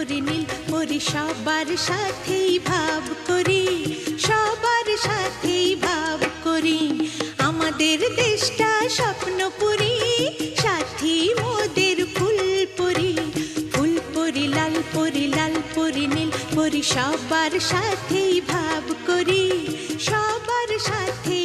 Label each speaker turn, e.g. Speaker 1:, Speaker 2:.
Speaker 1: পরি নীল পরি সবার সাথেই ভাব করি, সবার সাথেই ভাব করি। আমাদের দেশটা স্বপ্নপুরী, সাথী মোদের ফুলপুরি। ফুলপুরি লাল পরি নীল পরি সবার সাথেই ভাব করি, সবার সাথে